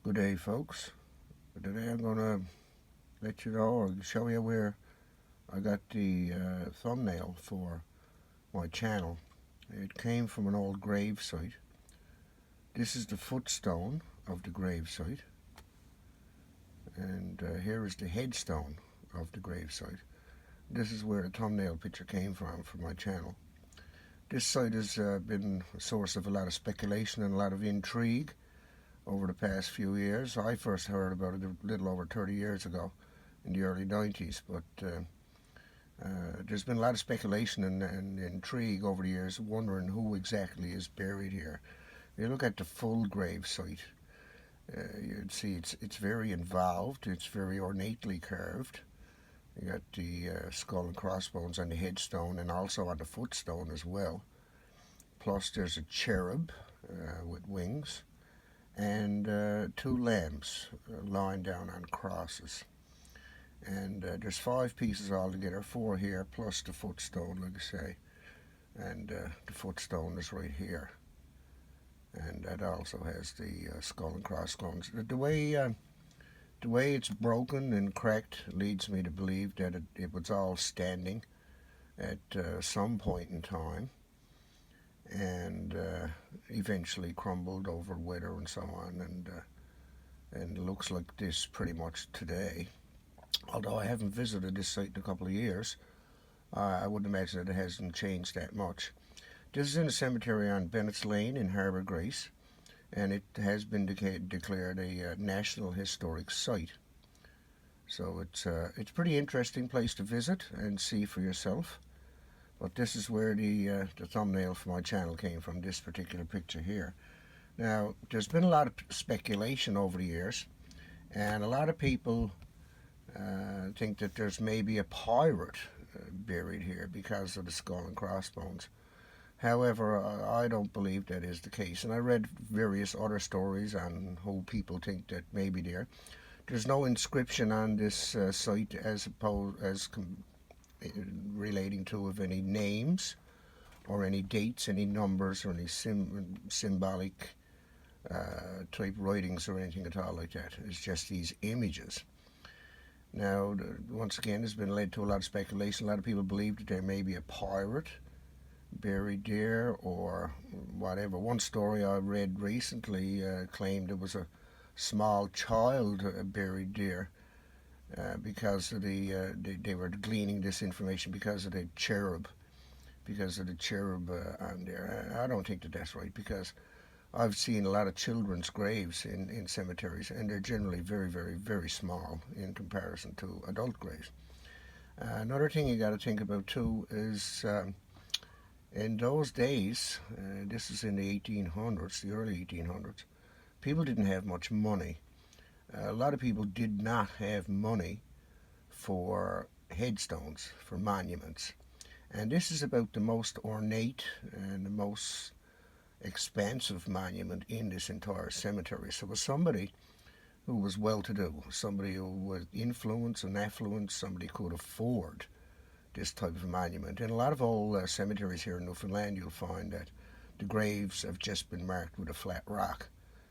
Good day, folks. Today I'm going to let you know or show you where I got the thumbnail for my channel. It came from an old grave site. This is the footstone of the grave site, and here is the headstone of the grave site. This is where the thumbnail picture came from for my channel. This site has been a source of a lot of speculation and a lot of intrigue over the past few years. I first heard about it a little over 30 years ago in the early 90s, but there's been a lot of speculation and intrigue over the years, wondering who exactly is buried here. If you look at the full grave site, you'd see it's very involved, it's very ornately carved. You got the skull and crossbones on the headstone and also on the footstone as well. Plus there's a cherub with wings and two lambs lying down on crosses. And there's 5 pieces altogether, 4 here plus the footstone, like I say. And the footstone is right here. And that also has the skull and crossbones. The way it's broken and cracked leads me to believe that it was all standing at some point in time, and eventually crumbled over weather and so on, and looks like this pretty much today. Although I haven't visited this site in a couple of years, I would imagine that it hasn't changed that much. This is in a cemetery on Bennett's Lane in Harbour Grace, and it has been declared a National Historic Site. So it's a pretty interesting place to visit and see for yourself. But this is where the thumbnail for my channel came from, this particular picture here. Now, there's been a lot of speculation over the years, and a lot of people think that there's maybe a pirate buried here because of the skull and crossbones. However, I don't believe that is the case, and I read various other stories on who people think that may be there. There's no inscription on this site relating to of any names or any dates, any numbers, or any symbolic type writings or anything at all like that. It's just these images. Now, once again, there's been led to a lot of speculation. A lot of people believe that there may be a pirate buried there or whatever. One story I read recently claimed there was a small child buried there because of they were gleaning this information because of the cherub on there. I don't think that that's right, because I've seen a lot of children's graves in cemeteries, and they're generally very, very, very small in comparison to adult graves. Another thing you got to think about too is in those days, this is in the 1800s, the early 1800s, people didn't have much money. A lot of people did not have money for headstones, for monuments. And this is about the most ornate and the most expansive monument in this entire cemetery. So it was somebody who was well-to-do, somebody who was influence and affluence, somebody could afford this type of monument. In a lot of old cemeteries here in Newfoundland, you'll find that the graves have just been marked with a flat rock,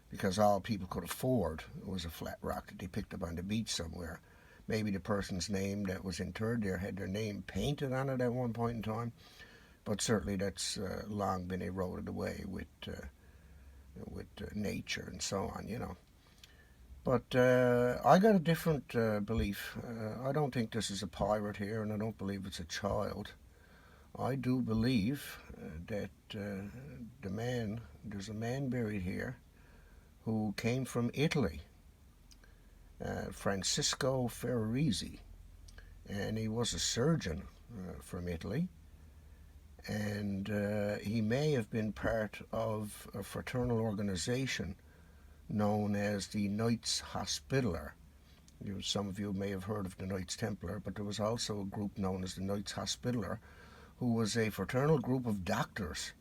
because all people could afford was a flat rock that they picked up on the beach somewhere. Maybe the person's name that was interred there had their name painted on it at one point in time, but certainly that's long been eroded away with nature and so on, you know. But I got a different belief. I don't think this is a pirate here, and I don't believe it's a child. I do believe that there's a man buried here who came from Italy, Francisco Ferrarese, and he was a surgeon from Italy, and he may have been part of a fraternal organization known as the Knights Hospitaller. Some of you may have heard of the Knights Templar, but there was also a group known as the Knights Hospitaller, who was a fraternal group of doctors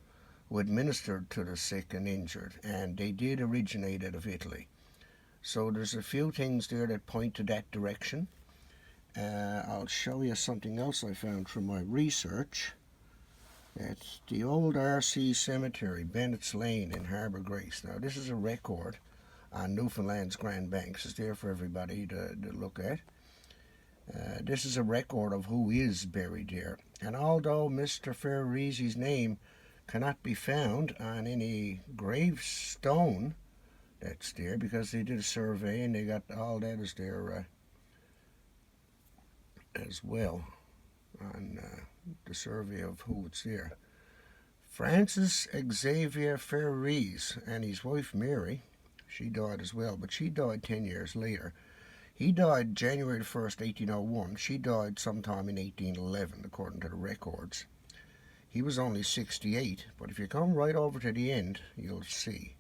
who administered to the sick and injured, and they did originate out of Italy. So there's a few things there that point to that direction. I'll show you something else I found from my research. It's the old RC Cemetery, Bennett's Lane in Harbour Grace. Now, this is a record on Newfoundland's Grand Banks. It's there for everybody to look at. This is a record of who is buried here. And although Mr. Ferrarese's name cannot be found on any gravestone that's there, because they did a survey and they got all that as there as well on the survey of who it's there. Francis Xavier Ferrarese and his wife Mary, she died as well, but she died 10 years later. He died January 1st, 1801. She died sometime in 1811, according to the records. He was only 68, but if you come right over to the end, you'll see.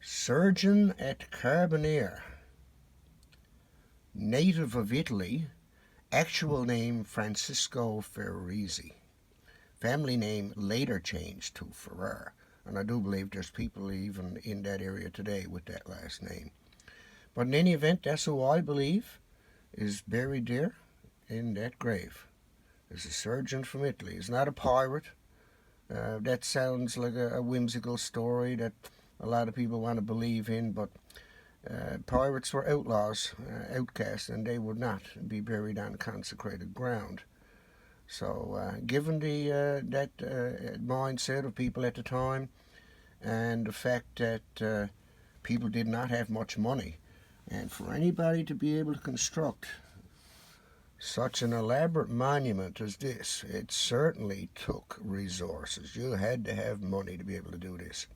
Surgeon at Carbonear, native of Italy, actual name Francisco Ferrarese. Family name later changed to Ferrer, and I do believe there's people even in that area today with that last name. But in any event, that's who I believe is buried there in that grave. It's a surgeon from Italy. He's not a pirate. That sounds like a whimsical story that a lot of people want to believe in, but pirates were outlaws, outcasts, and they would not be buried on consecrated ground. So given that mindset of people at the time, and the fact that people did not have much money, and for anybody to be able to construct such an elaborate monument as this, it certainly took resources. You had to have money to be able to do this.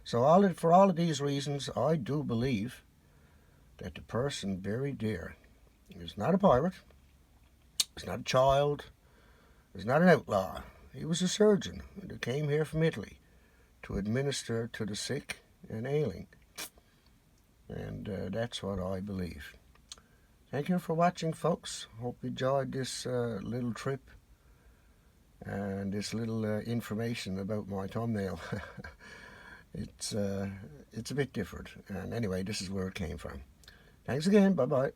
So for all of these reasons, I do believe that the person buried there is not a pirate, is not a child, is not an outlaw. He was a surgeon that came here from Italy to administer to the sick and ailing. And that's what I believe. Thank you for watching, folks. Hope you enjoyed this little trip and this little information about my thumbnail. It's a bit different. And anyway, this is where it came from. Thanks again. Bye-bye.